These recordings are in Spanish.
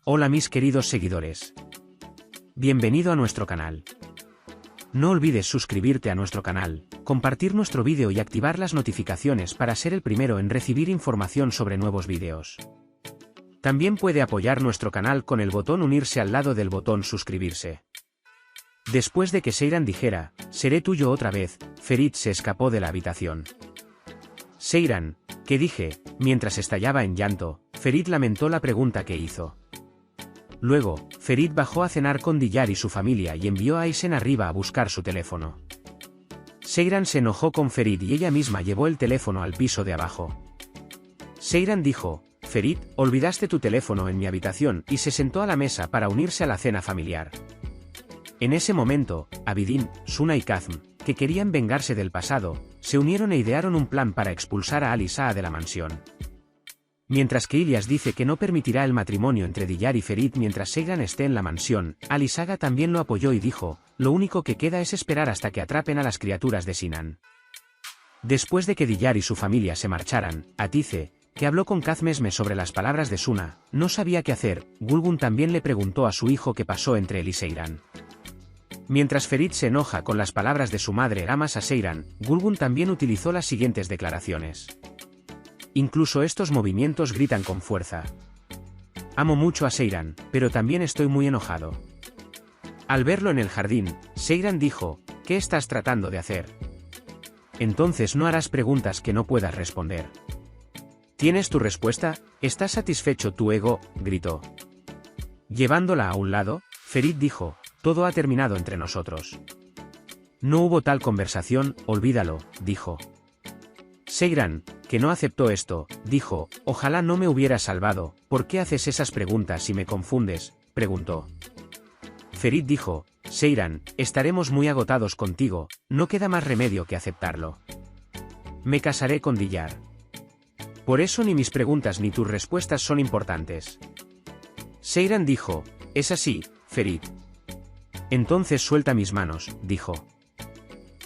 Hola mis queridos seguidores. Bienvenido a nuestro canal. No olvides suscribirte a nuestro canal, compartir nuestro vídeo y activar las notificaciones para ser el primero en recibir información sobre nuevos vídeos. También puede apoyar nuestro canal con el botón unirse al lado del botón suscribirse. Después de que Seyran dijera, seré tuyo otra vez, Ferit se escapó de la habitación. Seyran, ¿qué dije? Mientras estallaba en llanto, Ferit lamentó la pregunta que hizo. Luego, Ferit bajó a cenar con Diyar y su familia y envió a Aysen arriba a buscar su teléfono. Seyran se enojó con Ferit y ella misma llevó el teléfono al piso de abajo. Seyran dijo, Ferit, olvidaste tu teléfono en mi habitación y se sentó a la mesa para unirse a la cena familiar. En ese momento, Abidin, Suna y Kazm, que querían vengarse del pasado, se unieron e idearon un plan para expulsar a Ali-Saa de la mansión. Mientras que Ilyas dice que no permitirá el matrimonio entre Diyar y Ferit mientras Seyran esté en la mansión, Ali-Saga también lo apoyó y dijo, lo único que queda es esperar hasta que atrapen a las criaturas de Sinan. Después de que Diyar y su familia se marcharan, Atice, que habló con Kazmesme sobre las palabras de Suna, no sabía qué hacer. Gulgun también le preguntó a su hijo qué pasó entre él y Seyran. Mientras Ferit se enoja con las palabras de su madre amas a Seyran, Gulgun también utilizó las siguientes declaraciones. Incluso estos movimientos gritan con fuerza. Amo mucho a Seyran, pero también estoy muy enojado. Al verlo en el jardín, Seyran dijo, ¿qué estás tratando de hacer? Entonces no harás preguntas que no puedas responder. ¿Tienes tu respuesta? ¿Estás satisfecho tu ego? Gritó. Llevándola a un lado, Ferit dijo, todo ha terminado entre nosotros. No hubo tal conversación, olvídalo, dijo. Seyran, que no aceptó esto, dijo, ojalá no me hubieras salvado, ¿por qué haces esas preguntas y me confundes? Preguntó. Ferit dijo, Seyran, estaremos muy agotados contigo, no queda más remedio que aceptarlo. Me casaré con Diyar. Por eso ni mis preguntas ni tus respuestas son importantes. Seyran dijo, es así, Ferit. Entonces suelta mis manos, dijo.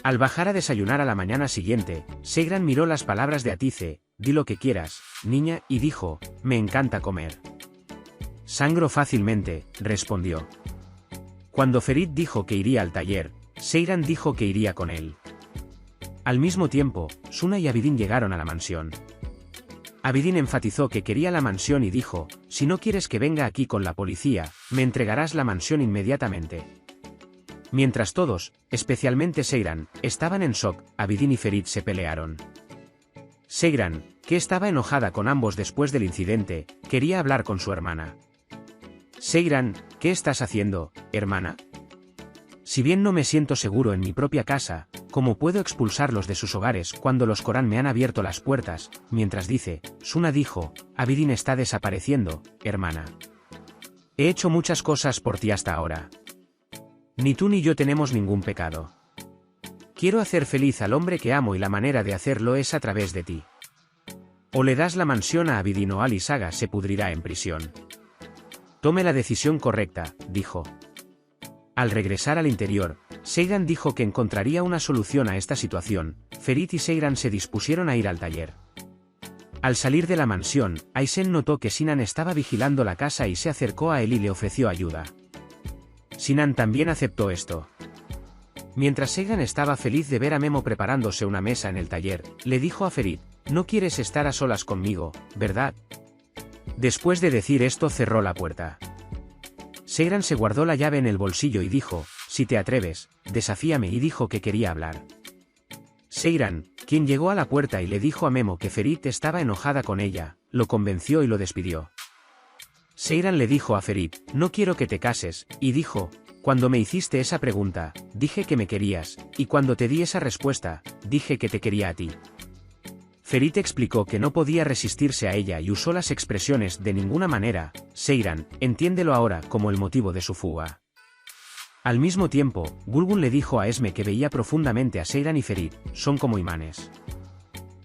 Al bajar a desayunar a la mañana siguiente, Seyran miró las palabras de Atice, di lo que quieras, niña, y dijo, me encanta comer. Sangro fácilmente, respondió. Cuando Ferit dijo que iría al taller, Seyran dijo que iría con él. Al mismo tiempo, Suna y Abidin llegaron a la mansión. Abidin enfatizó que quería la mansión y dijo, si no quieres que venga aquí con la policía, me entregarás la mansión inmediatamente. Mientras todos, especialmente Seyran, estaban en shock, Abidin y Ferit se pelearon. Seyran, que estaba enojada con ambos después del incidente, quería hablar con su hermana. Seyran, ¿qué estás haciendo, hermana? Si bien no me siento seguro en mi propia casa, ¿cómo puedo expulsarlos de sus hogares cuando los Corán me han abierto las puertas? Mientras dice, Suna dijo, Abidin está desapareciendo, hermana. He hecho muchas cosas por ti hasta ahora. Ni tú ni yo tenemos ningún pecado. Quiero hacer feliz al hombre que amo y la manera de hacerlo es a través de ti. O le das la mansión a Abidin o Ali-Saga se pudrirá en prisión. Tome la decisión correcta, dijo. Al regresar al interior, Seyran dijo que encontraría una solución a esta situación. Ferit y Seyran se dispusieron a ir al taller. Al salir de la mansión, Aysen notó que Sinan estaba vigilando la casa y se acercó a él y le ofreció ayuda. Sinan también aceptó esto. Mientras Seyran estaba feliz de ver a Memo preparándose una mesa en el taller, le dijo a Ferit, no quieres estar a solas conmigo, ¿verdad? Después de decir esto cerró la puerta. Seyran se guardó la llave en el bolsillo y dijo, si te atreves, desafíame y dijo que quería hablar. Seyran, quien llegó a la puerta y le dijo a Memo que Ferit estaba enojada con ella, lo convenció y lo despidió. Seyran le dijo a Ferit, no quiero que te cases, y dijo, cuando me hiciste esa pregunta, dije que me querías, y cuando te di esa respuesta, dije que te quería a ti. Ferit explicó que no podía resistirse a ella y usó las expresiones de ninguna manera, Seyran, entiéndelo ahora como el motivo de su fuga. Al mismo tiempo, Gulgun le dijo a Esme que veía profundamente a Seyran y Ferit, son como imanes.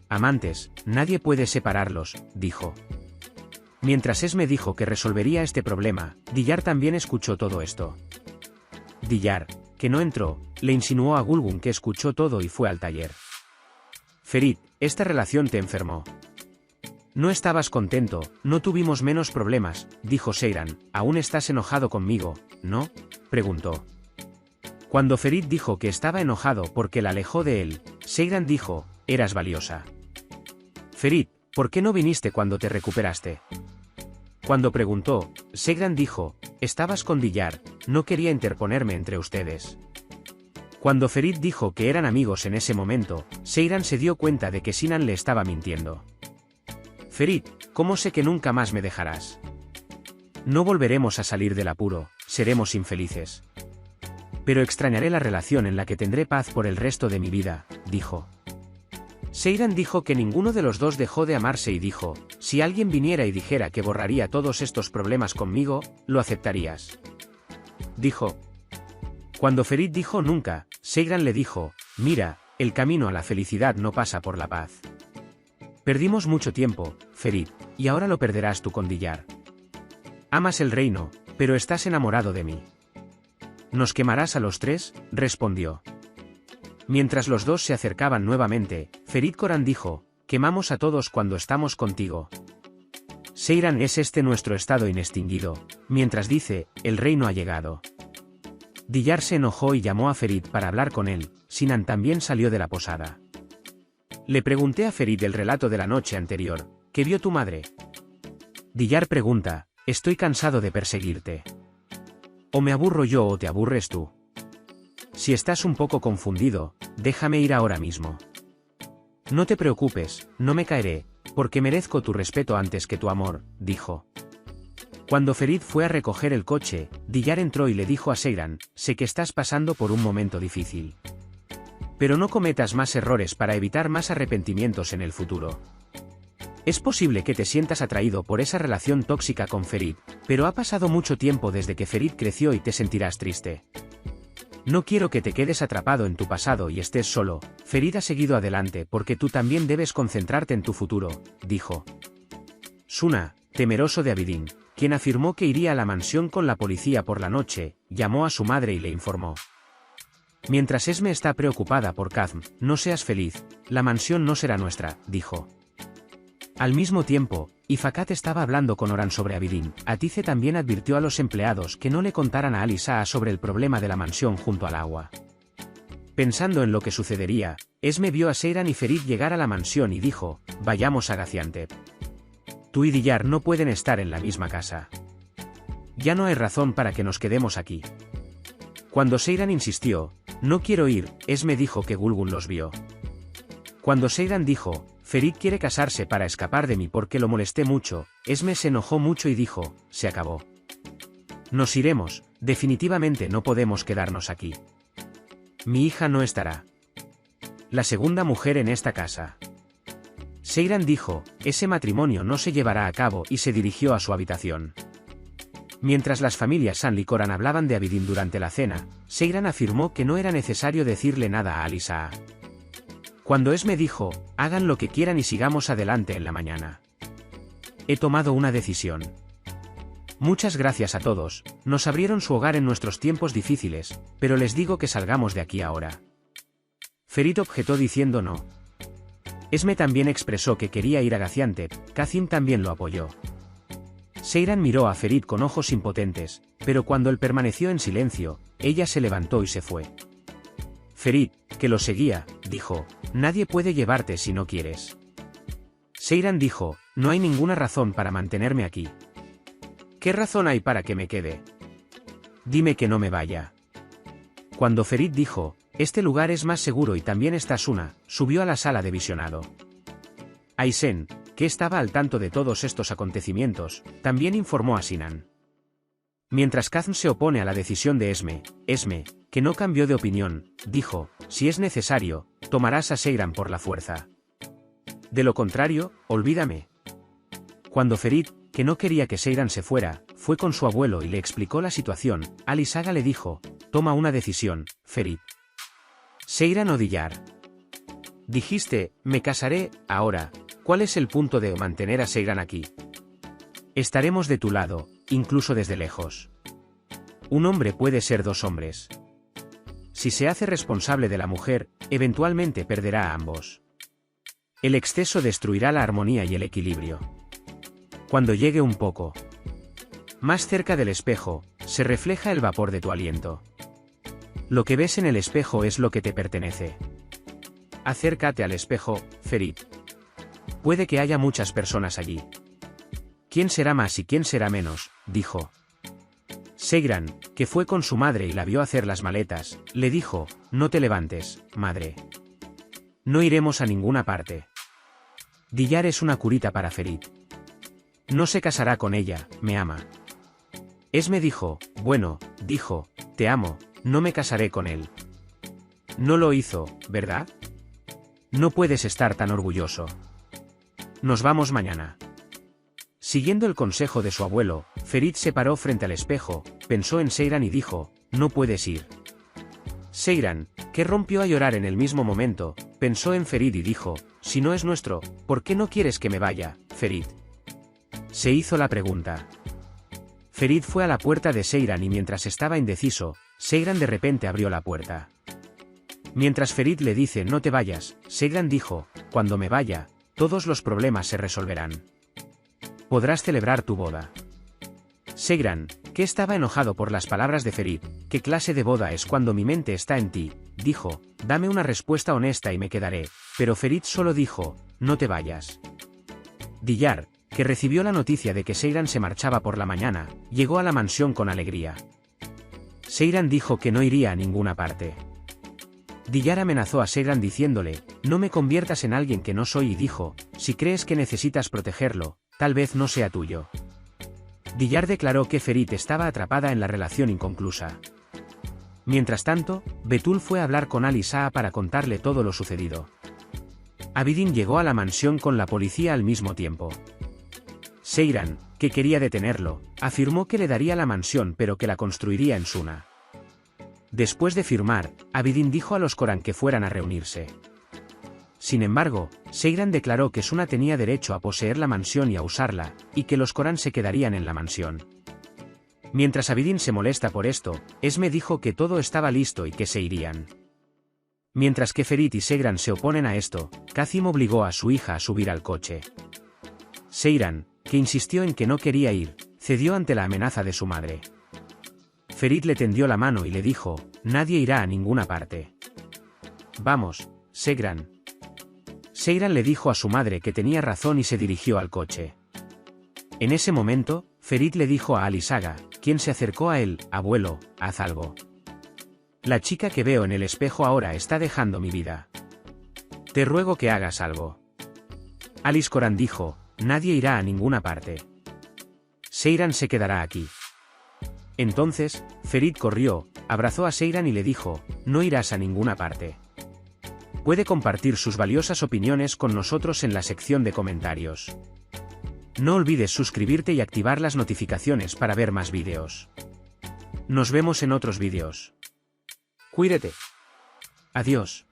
Amantes, nadie puede separarlos, dijo. Mientras Esme dijo que resolvería este problema, Diyar también escuchó todo esto. Diyar, que no entró, le insinuó a Gulgun que escuchó todo y fue al taller. Ferit, esta relación te enfermó. No estabas contento, no tuvimos menos problemas, dijo Seyran. Aún estás enojado conmigo, ¿no? Preguntó. Cuando Ferit dijo que estaba enojado porque la alejó de él, Seyran dijo, eras valiosa. Ferit, ¿por qué no viniste cuando te recuperaste? Cuando preguntó, Seyran dijo, estabas con Diyar, no quería interponerme entre ustedes. Cuando Ferit dijo que eran amigos en ese momento, Seyran se dio cuenta de que Sinan le estaba mintiendo. Ferit, ¿cómo sé que nunca más me dejarás? No volveremos a salir del apuro, seremos infelices. Pero extrañaré la relación en la que tendré paz por el resto de mi vida, dijo. Seyran dijo que ninguno de los dos dejó de amarse y dijo, si alguien viniera y dijera que borraría todos estos problemas conmigo, ¿lo aceptarías? Dijo. Cuando Ferit dijo nunca, Seyran le dijo, mira, el camino a la felicidad no pasa por la paz. Perdimos mucho tiempo, Ferit, y ahora lo perderás tú con Diyar. Amas el reino, pero estás enamorado de mí. ¿Nos quemarás a los tres?, respondió. Mientras los dos se acercaban nuevamente, Ferit Corán dijo, quemamos a todos cuando estamos contigo. Seyran, es este nuestro estado inextinguido, mientras dice, el reino ha llegado. Diyar se enojó y llamó a Ferit para hablar con él. Sinan también salió de la posada. Le pregunté a Ferit el relato de la noche anterior, ¿qué vio tu madre? Diyar pregunta, estoy cansado de perseguirte. O me aburro yo o te aburres tú. Si estás un poco confundido, déjame ir ahora mismo. No te preocupes, no me caeré, porque merezco tu respeto antes que tu amor, dijo. Cuando Ferit fue a recoger el coche, Diyar entró y le dijo a Seyran, sé que estás pasando por un momento difícil. Pero no cometas más errores para evitar más arrepentimientos en el futuro. Es posible que te sientas atraído por esa relación tóxica con Ferit, pero ha pasado mucho tiempo desde que Ferit creció y te sentirás triste. No quiero que te quedes atrapado en tu pasado y estés solo. Ferit ha seguido adelante porque tú también debes concentrarte en tu futuro, dijo. Suna, temeroso de Abidin, quien afirmó que iría a la mansión con la policía por la noche, llamó a su madre y le informó. Mientras Esme está preocupada por Kazm, no seas feliz, la mansión no será nuestra, dijo. Al mismo tiempo, Ifakat estaba hablando con Oran sobre Abidin. Atice también advirtió a los empleados que no le contaran a Alisa sobre el problema de la mansión junto al agua. Pensando en lo que sucedería, Esme vio a Seyran y Ferit llegar a la mansión y dijo, vayamos a Gaziantep. Tú y Diyar no pueden estar en la misma casa. Ya no hay razón para que nos quedemos aquí. Cuando Seyran insistió, no quiero ir, Esme dijo que Gulgun los vio. Cuando Seyran dijo, Ferit quiere casarse para escapar de mí porque lo molesté mucho, Esme se enojó mucho y dijo, se acabó. Nos iremos, definitivamente no podemos quedarnos aquí. Mi hija no estará. La segunda mujer en esta casa. Seyran dijo, ese matrimonio no se llevará a cabo y se dirigió a su habitación. Mientras las familias Sanl y Coran hablaban de Abidin durante la cena, Seyran afirmó que no era necesario decirle nada a Alisa. Cuando Esme dijo, hagan lo que quieran y sigamos adelante en la mañana. He tomado una decisión. Muchas gracias a todos, nos abrieron su hogar en nuestros tiempos difíciles, pero les digo que salgamos de aquí ahora. Ferit objetó diciendo no. Esme también expresó que quería ir a Gaziantep, Kazim también lo apoyó. Seyran miró a Ferit con ojos impotentes, pero cuando él permaneció en silencio, ella se levantó y se fue. Ferit, que lo seguía, dijo, nadie puede llevarte si no quieres. Seyran dijo, no hay ninguna razón para mantenerme aquí. ¿Qué razón hay para que me quede? Dime que no me vaya. Cuando Ferit dijo, este lugar es más seguro y también está Suna, subió a la sala de visionado. Aysen, que estaba al tanto de todos estos acontecimientos, también informó a Sinan. Mientras Kazm se opone a la decisión de Esme, que no cambió de opinión, dijo, si es necesario, tomarás a Seyran por la fuerza. De lo contrario, olvídame. Cuando Ferit, que no quería que Seyran se fuera, fue con su abuelo y le explicó la situación, Alisaga le dijo, toma una decisión, Ferit. Seyran o Diyar. Dijiste, me casaré, ahora, ¿cuál es el punto de mantener a Seyran aquí? Estaremos de tu lado, incluso desde lejos. Un hombre puede ser dos hombres. Si se hace responsable de la mujer, eventualmente perderá a ambos. El exceso destruirá la armonía y el equilibrio. Cuando llegue un poco más cerca del espejo, se refleja el vapor de tu aliento. Lo que ves en el espejo es lo que te pertenece. Acércate al espejo, Ferit. Puede que haya muchas personas allí. ¿Quién será más y quién será menos?, dijo. Seiran, que fue con su madre y la vio hacer las maletas, le dijo, no te levantes, madre. No iremos a ninguna parte. Diyar es una curita para Ferit. No se casará con ella, me ama. Esme dijo, bueno, dijo, te amo, no me casaré con él. No lo hizo, ¿verdad? No puedes estar tan orgulloso. Nos vamos mañana. Siguiendo el consejo de su abuelo, Ferit se paró frente al espejo, pensó en Seiran y dijo, no puedes ir. Seiran, que rompió a llorar en el mismo momento, pensó en Ferit y dijo, si no es nuestro, ¿por qué no quieres que me vaya, Ferit? Se hizo la pregunta. Ferit fue a la puerta de Seiran y mientras estaba indeciso, Seiran de repente abrió la puerta. Mientras Ferit le dice no te vayas, Seiran dijo, cuando me vaya, todos los problemas se resolverán. Podrás celebrar tu boda. Seiran, que estaba enojado por las palabras de Ferit, ¿qué clase de boda es cuando mi mente está en ti?, dijo, dame una respuesta honesta y me quedaré, pero Ferit solo dijo, no te vayas. Diyar, que recibió la noticia de que Seiran se marchaba por la mañana, llegó a la mansión con alegría. Seiran dijo que no iría a ninguna parte. Diyar amenazó a Seiran diciéndole, no me conviertas en alguien que no soy y dijo, si crees que necesitas protegerlo, tal vez no sea tuyo. Diyar declaró que Ferit estaba atrapada en la relación inconclusa. Mientras tanto, Betul fue a hablar con Alisa para contarle todo lo sucedido. Abidin llegó a la mansión con la policía al mismo tiempo. Seiran, que quería detenerlo, afirmó que le daría la mansión pero que la construiría en Suna. Después de firmar, Abidin dijo a los Koran que fueran a reunirse. Sin embargo, Seiran declaró que Suna tenía derecho a poseer la mansión y a usarla, y que los Koran se quedarían en la mansión. Mientras Abidin se molesta por esto, Esme dijo que todo estaba listo y que se irían. Mientras que Ferit y Seiran se oponen a esto, Kazim obligó a su hija a subir al coche. Seiran, que insistió en que no quería ir, cedió ante la amenaza de su madre. Ferit le tendió la mano y le dijo, nadie irá a ninguna parte. Vamos, Seiran. Seiran le dijo a su madre que tenía razón y se dirigió al coche. En ese momento, Ferit le dijo a Alisaga, quien se acercó a él, abuelo, haz algo. La chica que veo en el espejo ahora está dejando mi vida. Te ruego que hagas algo. Alice Koran dijo, nadie irá a ninguna parte. Seiran se quedará aquí. Entonces, Ferit corrió, abrazó a Seiran y le dijo, no irás a ninguna parte. Puede compartir sus valiosas opiniones con nosotros en la sección de comentarios. No olvides suscribirte y activar las notificaciones para ver más vídeos. Nos vemos en otros vídeos. Cuídate. Adiós.